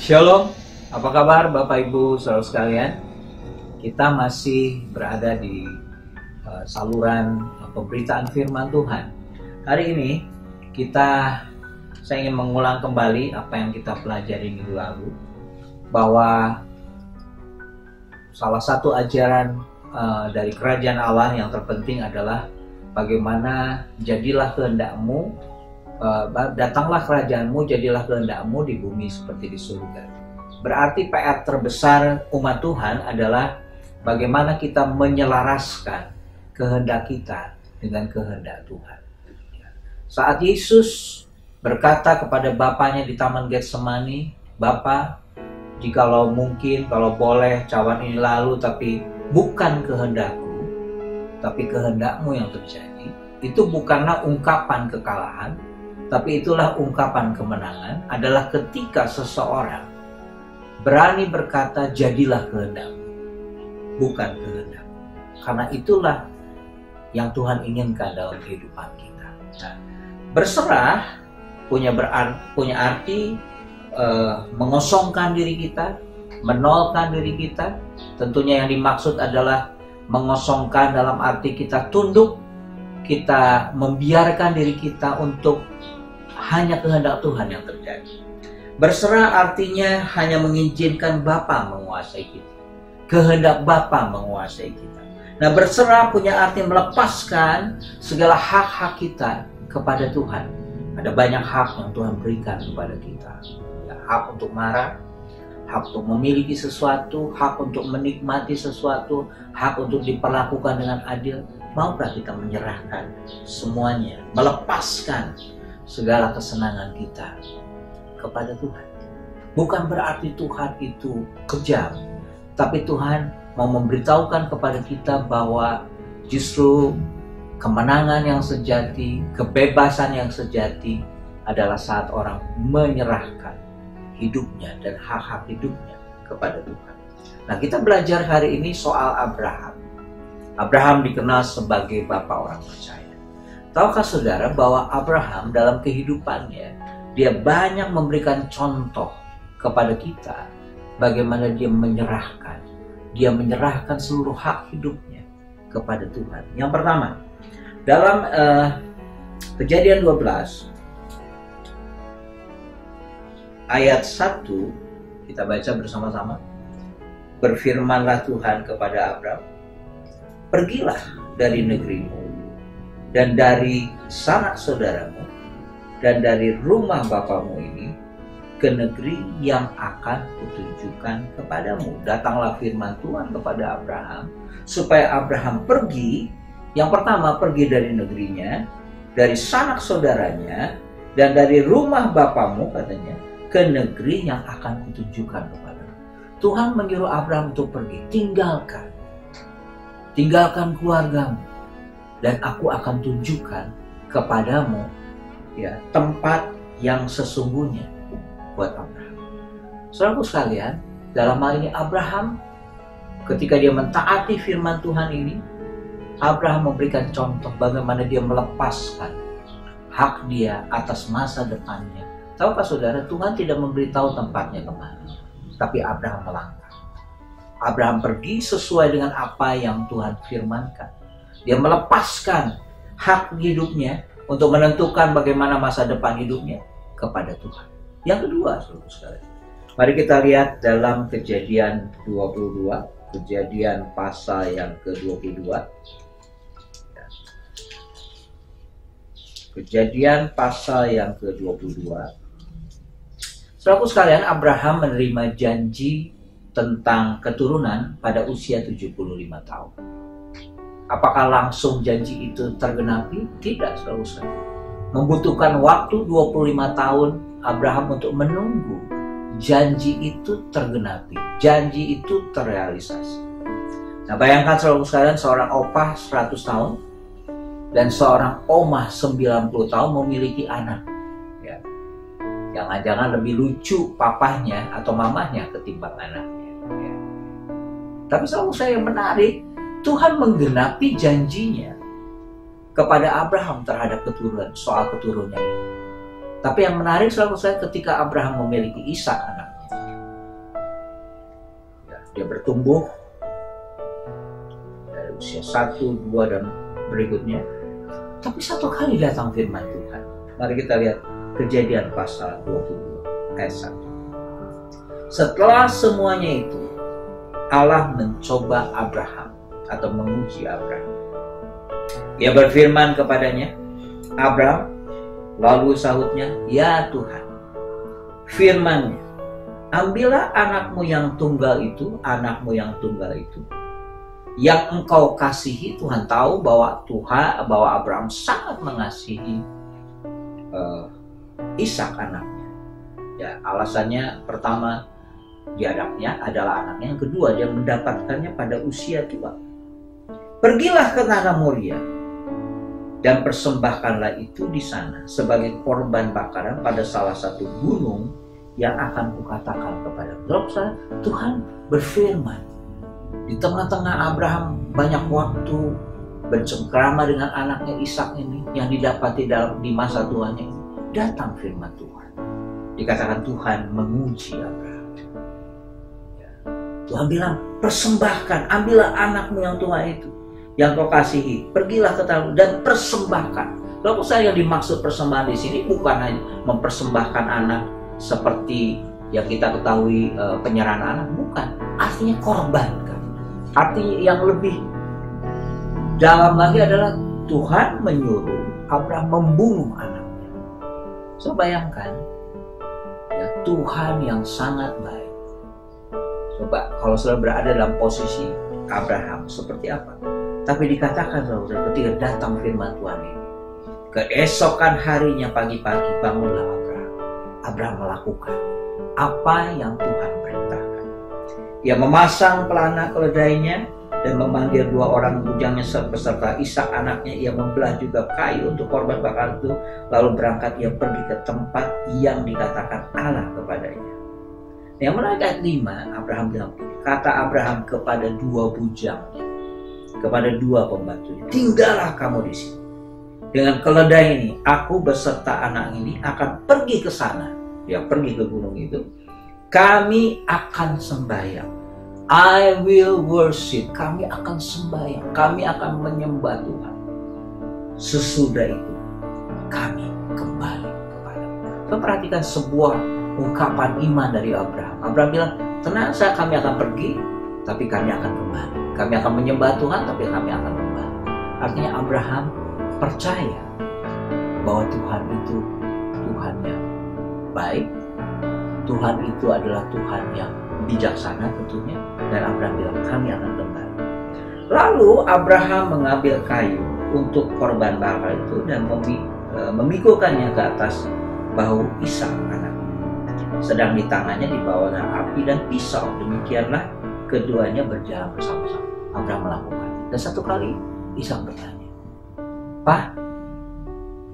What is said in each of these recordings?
Shalom, apa kabar Bapak Ibu saudara sekalian? Kita masih berada di saluran pemberitaan firman Tuhan. Hari ini saya ingin mengulang kembali apa yang kita pelajari minggu lalu, bahwa salah satu ajaran dari kerajaan Allah yang terpenting adalah bagaimana jadilah kehendakmu, datanglah kerajaanmu, jadilah kehendakmu di bumi seperti di surga. Berarti PR terbesar umat Tuhan adalah bagaimana kita menyelaraskan kehendak kita dengan kehendak Tuhan. Saat Yesus berkata kepada Bapaknya di Taman Getsemani, "Bapa, jikalau mungkin, kalau boleh cawan ini lalu, tapi bukan kehendakku, tapi kehendakmu yang terjadi." Itu bukanlah ungkapan kekalahan, tapi itulah ungkapan kemenangan, adalah ketika seseorang berani berkata, "Jadilah kehendakmu, bukan kehendakku." Karena itulah yang Tuhan inginkan dalam kehidupan kita. Nah, berserah punya arti mengosongkan diri kita, menolkan diri kita. Tentunya yang dimaksud adalah mengosongkan dalam arti kita tunduk, kita membiarkan diri kita untuk hanya kehendak Tuhan yang terjadi. Berserah artinya hanya mengizinkan Bapa menguasai kita, kehendak Bapa menguasai kita. Nah, berserah punya arti melepaskan segala hak-hak kita kepada Tuhan. Ada banyak hak yang Tuhan berikan kepada kita. Ya, hak untuk marah, hak untuk memiliki sesuatu, hak untuk menikmati sesuatu, hak untuk diperlakukan dengan adil. Maukah kita menyerahkan semuanya, melepaskan segala kesenangan kita kepada Tuhan? Bukan berarti Tuhan itu kejam, tapi Tuhan mau memberitahukan kepada kita bahwa justru kemenangan yang sejati, kebebasan yang sejati adalah saat orang menyerahkan hidupnya dan hak-hak hidupnya kepada Tuhan. Nah, kita belajar hari ini soal Abraham. Abraham dikenal sebagai bapak orang percaya. Tahukah saudara bahwa Abraham dalam kehidupannya, dia banyak memberikan contoh kepada kita bagaimana dia menyerahkan seluruh hak hidupnya kepada Tuhan. Yang pertama, dalam Kejadian 12 ayat 1, kita baca bersama-sama. Berfirmanlah Tuhan kepada Abraham, "Pergilah dari negerimu dan dari sanak saudaramu dan dari rumah bapamu ini ke negeri yang akan kutunjukkan kepadamu." Datanglah firman Tuhan kepada Abraham supaya Abraham pergi. Yang pertama, pergi dari negerinya, dari sanak saudaranya, dan dari rumah bapamu, katanya, ke negeri yang akan kutunjukkan kepadamu. Tuhan menyuruh Abraham untuk pergi. Tinggalkan keluargamu, dan aku akan tunjukkan kepadamu tempat yang sesungguhnya buat Abraham. Saudaraku sekalian, dalam hal ini Abraham, ketika dia mentaati firman Tuhan ini, Abraham memberikan contoh bagaimana dia melepaskan hak dia atas masa depannya. Tahukah saudara, Tuhan tidak memberitahu tempatnya kemana, tapi Abraham melangkah. Abraham pergi sesuai dengan apa yang Tuhan firmankan. Dia melepaskan hak hidupnya untuk menentukan bagaimana masa depan hidupnya kepada Tuhan. Yang kedua, saudara sekalian, mari kita lihat dalam Kejadian 22, Kejadian pasal yang ke-22. Kejadian pasal yang ke-22. Saudaraku sekalian, Abraham menerima janji tentang keturunan pada usia 75 tahun. Apakah langsung janji itu tergenapi? Tidak, saudara sekalian. Membutuhkan waktu 25 tahun Abraham untuk menunggu janji itu tergenapi, janji itu terrealisasi. Nah, bayangkan saudara sekalian, seorang opah 100 tahun dan seorang omah 90 tahun memiliki anak. Ya. Jangan-jangan lebih lucu papahnya atau mamahnya ketimbang anaknya. Ya. Tapi selalu saya menarik, Tuhan menggenapi janjinya kepada Abraham terhadap keturunan, soal keturunannya. Tapi yang menarik selalu saya ketika Abraham memiliki Ishak anaknya, dia bertumbuh dari usia 1, 2 dan berikutnya. Tapi satu kali datang firman Tuhan. Mari kita lihat Kejadian pasal 22 ayat 1. Setelah semuanya itu, Allah mencoba Abraham atau menguji Abraham. Ia berfirman kepadanya, Abraham, lalu sahutnya, ya Tuhan. Firman-Nya, ambillah anakmu yang tunggal itu, yang engkau kasihi. Tuhan tahu bahwa Abraham sangat mengasihi Ishak anaknya. Ya, alasannya pertama, dianaknya adalah anaknya. Yang kedua, dia mendapatkannya pada usia tua. Pergilah ke tanah Moria dan persembahkanlah itu di sana sebagai korban bakaran pada salah satu gunung yang akan kukatakan kepadamu. Tuhan berfirman. Di tengah-tengah Abraham banyak waktu bercengkrama dengan anaknya Ishak ini yang didapati di masa tuanya ini. Datang firman Tuhan. Dikatakan Tuhan menguji Abraham. Ya. Tuhan bilang, persembahkan, ambillah anakmu yang tua itu, yang kau kasihi, pergilah ke tanah dan persembahkan. Lalu yang dimaksud persembahan di sini bukan hanya mempersembahkan anak seperti yang kita ketahui penyerahan anak, bukan. Artinya korbankan. Artinya yang lebih dalam lagi adalah Tuhan menyuruh Abraham membunuh anaknya. So bayangkan, ya, Tuhan yang sangat baik. Coba kalau saudara berada dalam posisi Abraham seperti apa? Tapi dikatakan saudara, ketika datang firman Tuhan ini, keesokan harinya pagi-pagi bangunlah Abraham. Abraham melakukan apa yang Tuhan perintahkan. Ia memasang pelana keledainya dan memanggil 2 orang bujangnya beserta Ishak anaknya. Ia membelah juga kayu untuk korban bakar itu. Lalu berangkat ia pergi ke tempat yang dikatakan Allah kepadanya. Yang menarik ayat 5, Abraham bilang, kata Abraham kepada 2 bujangnya, kepada 2 pembantunya, tinggallah kamu di sini. Dengan keledai ini, aku beserta anak ini akan pergi ke sana. Dia pergi ke gunung itu. Kami akan sembahyang. I will worship. Kami akan sembahyang. Kami akan menyembah Tuhan. Sesudah itu, kami kembali kepadamu. Kita perhatikan sebuah ungkapan iman dari Abraham. Abraham bilang, tenang saja, kami akan pergi, tapi kami akan kembali. Kami akan menyembah Tuhan, tapi kami akan kembali. Artinya Abraham percaya bahwa Tuhan itu Tuhan yang baik. Tuhan itu adalah Tuhan yang bijaksana tentunya. Dan Abraham bilang, kami akan kembali. Lalu Abraham mengambil kayu untuk korban bakar itu dan memikulkannya ke atas bahu Ishak anaknya. Sedang di tangannya dibawanya api dan pisau. Demikianlah keduanya berjalan bersama-sama. Abraham melakukan. Dan satu kali Ishak bertanya, Pak,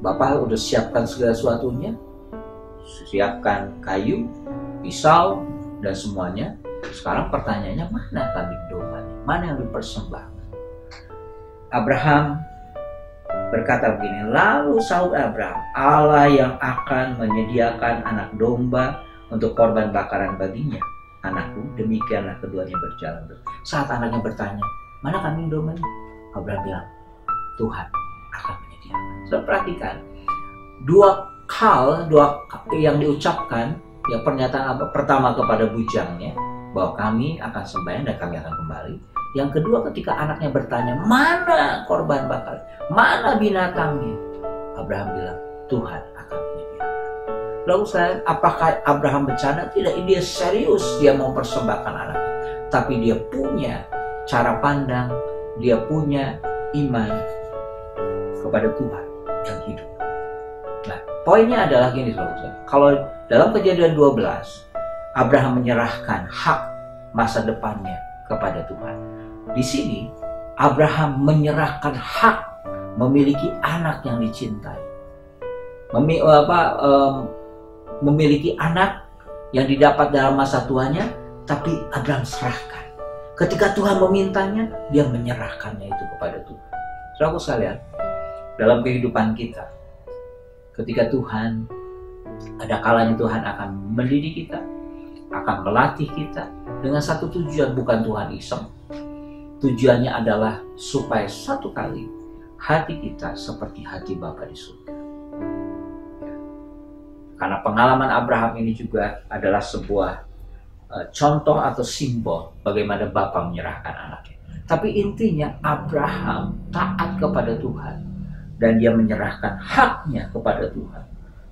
Bapak udah siapkan segala sesuatunya? Siapkan kayu, pisau, dan semuanya. Sekarang pertanyaannya, mana kambing dombanya? Mana yang dipersembahkan? Abraham berkata begini, lalu sahut Abraham, Allah yang akan menyediakan anak domba untuk korban bakaran baginya, anakku. Demikianlah keduanya berjalan. Saat anaknya bertanya, mana kambing dombanya? Abraham bilang, Tuhan akan menyediakan. Sudah perhatikan, dua hal yang diucapkan. Yang pernyataan pertama kepada bujangnya, bahwa kami akan sembahyang dan kami akan kembali. Yang kedua, ketika anaknya bertanya, mana korban bakar, mana binatangnya? Abraham bilang, Tuhan akan menyediakan. Lalu apakah Abraham bercanda? Tidak, dia serius, dia mau persembahkan anaknya. Tapi dia punya cara pandang, dia punya iman kepada Tuhan yang hidup. Nah, poinnya adalah gini, saudara. Kalau dalam Kejadian 12, Abraham menyerahkan hak masa depannya kepada Tuhan. Di sini, Abraham menyerahkan hak memiliki anak yang dicintai. Memiliki anak yang didapat dalam masa tuanya, tapi Abraham serahkan. Ketika Tuhan memintanya, dia menyerahkannya itu kepada Tuhan. Saudaraku sekalian, dalam kehidupan kita, ketika Tuhan, ada kalanya Tuhan akan mendidik kita, akan melatih kita, dengan satu tujuan, bukan Tuhan iseng. Tujuannya adalah supaya satu kali hati kita seperti hati Bapa di surga. Karena pengalaman Abraham ini juga adalah sebuah contoh atau simbol bagaimana Bapa menyerahkan anaknya. Tapi intinya Abraham taat kepada Tuhan dan dia menyerahkan haknya kepada Tuhan.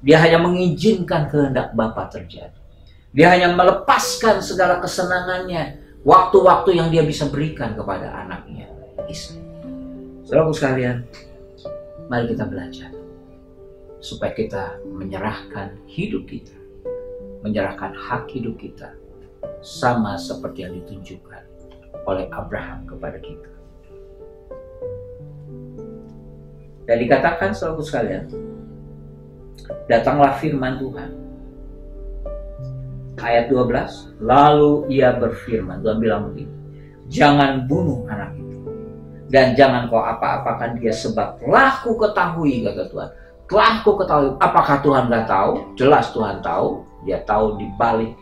Dia hanya mengizinkan kehendak Bapa terjadi. Dia hanya melepaskan segala kesenangannya, waktu-waktu yang dia bisa berikan kepada anaknya, Ishak. Saudaraku sekalian, mari kita belajar supaya kita menyerahkan hidup kita, menyerahkan hak hidup kita, sama seperti yang ditunjukkan oleh Abraham kepada kita. Dan dikatakan, saudaraku sekalian, datanglah firman Tuhan. Ayat 12, lalu ia berfirman, Tuhan bilang begini, jangan bunuh anak itu, dan jangan kau apa-apakan dia, sebab telah ku ketahui, kata Tuhan. Telah ku ketahui. Apakah Tuhan gak tahu? Jelas Tuhan tahu. Dia tahu di balik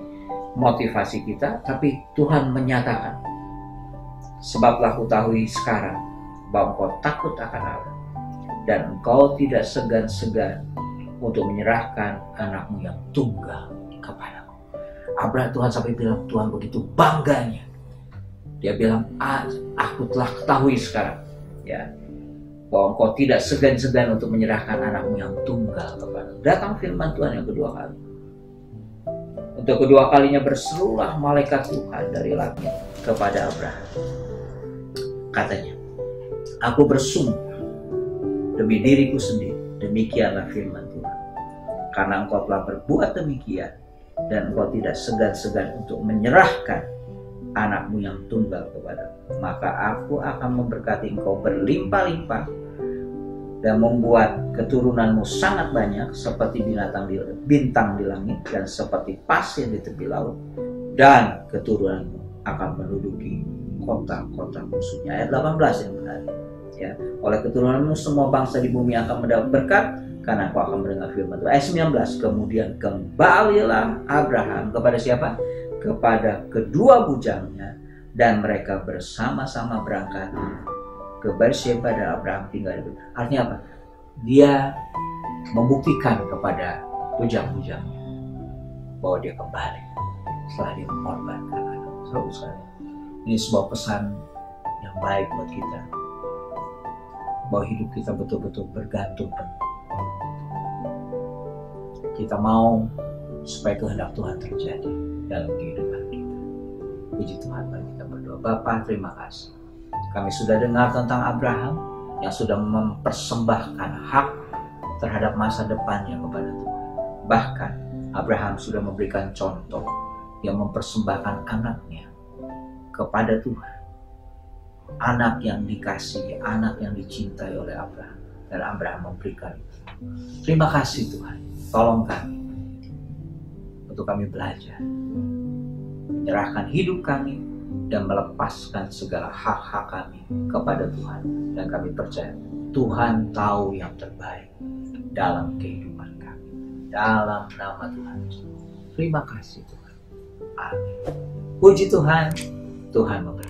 motivasi kita, tapi Tuhan menyatakan, sebab telah ku ketahui sekarang bahwa engkau takut akan Allah, dan engkau tidak segan-segan untuk menyerahkan anakmu yang tunggal kepadaku. Abraham, Tuhan sampai bilang, Tuhan begitu bangganya. Dia bilang, aku telah ketahui sekarang, ya, bahwa engkau tidak segan-segan untuk menyerahkan anakmu yang tunggal kepadaku. Datang firman Tuhan yang kedua kali. Untuk kedua kalinya berserulah malaikat Tuhan dari langit kepada Abraham. Katanya, aku bersumpah demi diriku sendiri, demikianlah firman Tuhan. Karena engkau telah berbuat demikian, dan engkau tidak segan-segan untuk menyerahkan anakmu yang tunggal kepadaku, maka aku akan memberkati engkau berlimpah-limpah dan membuat keturunanmu sangat banyak seperti bintang di langit dan seperti pasir di tepi laut, dan keturunanmu akan menduduki kota-kota musuhnya. Ayat 18 yang menarik, ya, oleh keturunanmu semua bangsa di bumi akan mendapat berkat, karena aku akan mendengar firman Tuhan. Ayat 19, kemudian kembalilah Abraham kepada siapa? Kepada kedua bujangnya, dan mereka bersama-sama berangkat ke Beersheba, dan Abraham tinggal di sana. Artinya apa? Dia membuktikan kepada bujang-bujangnya bahwa dia kembali setelah dia mengorbankan anak. Ini sebuah pesan yang baik buat kita, bahwa hidup kita betul-betul bergantung penuh. Kita mau supaya kehendak Tuhan terjadi dalam kehidupan kita. Puji Tuhan, mari kita berdoa. Bapa, terima kasih. Kami sudah dengar tentang Abraham yang sudah mempersembahkan hak terhadap masa depannya kepada Tuhan. Bahkan Abraham sudah memberikan contoh yang mempersembahkan anaknya kepada Tuhan. Anak yang dikasihi, anak yang dicintai oleh Abraham. Dan Abraham memberikan itu. Terima kasih Tuhan. Tolong kami untuk kami belajar menyerahkan hidup kami dan melepaskan segala hak-hak kami kepada Tuhan, dan kami percaya Tuhan tahu yang terbaik dalam kehidupan kami, dalam nama Tuhan. Terima kasih Tuhan. Amin. Puji Tuhan. Tuhan memberkati.